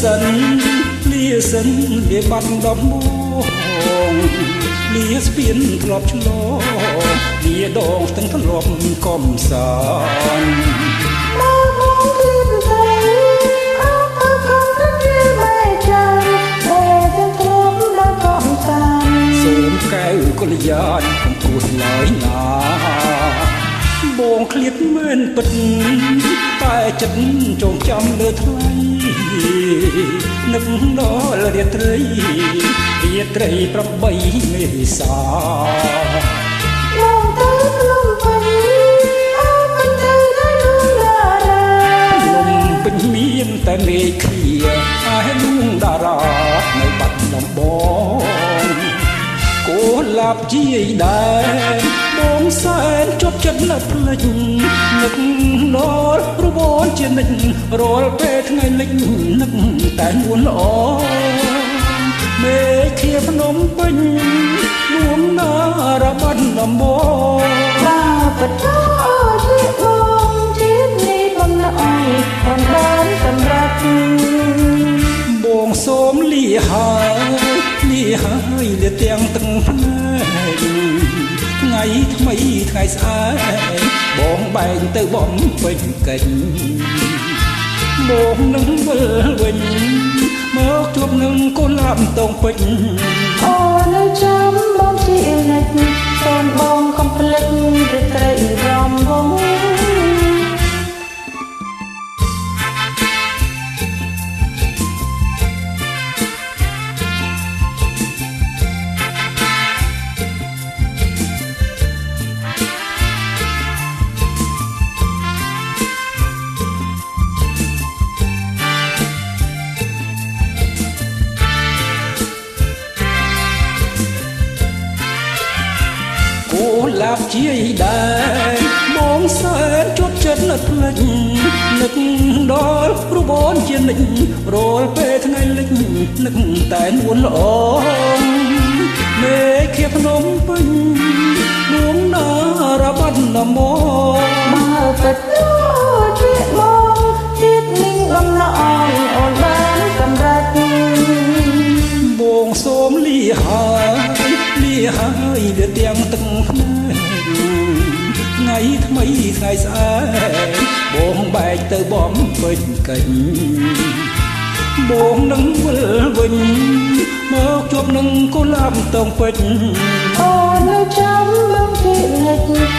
សិនលាបាត់ដំបងលាស្ពានធ្លាប់ឆ្លងលាដងស្ទឹងធ្លាប់កំសាន្តកែវកលយានកំព្រោះឡើយណាបងឃ្លាតមែនពិតតែចិត្តចងចាំលើថ្លៃនឹកដល់រាត្រី8មេសាបងទៅភ្នំពេញអើមិនទៅដល់លំដារាលំពេញមានតែមេឃាឯលំដារានៅបាត់ដំបងគោលាប់ជាយដែរបងសែនជប់ចិត្តណាស់ផ្លេចនឹកដល់របនជានិច្ចរាល់ពេលថ្ងៃលិចនឹកតែនួនល្អមេឃាភ្នំពេញនួនណារបាត់ដំបងបាបតោជាបងជាតិនេះបំណអើយបំបានសម្រាប់បងសូមលាហើយលាទាំងទឹកភ្នែកថ្ងៃថ្មីថ្ងៃស្អែកបងបែងទៅបំពេញកិច្ចបងនឹងវិលវិញមកជួបនឹងកូនឡាប់តងពេជ្រអូនៅចាំបងជានិច្ចសូមបងកុំភ្លេចរាត្រីរំវងលាប់ជាយដែរបងសែនជប់ចិត្តណាស់ផ្លេចនឹកដល់របនជានិច្ចរាល់ពេលថ្ងៃលិចនឹកតែនួនល្អមេឃាភ្នំពេញនួនណារបាត់ដំបងបើពិតជាបងជាតិនេះបំណអើយអូនបានសម្រេចបងសូមលាហើយលាទាំងទឹកភ្នែកថ្ងៃថ្មីថ្ងៃស្អែកបងបែកទៅបំពេញកិច្ចបងនឹងវិលវិញមកជួបនឹងកូនឡាប់តងពេជ្រអូននៅចាំបងជានិច្ច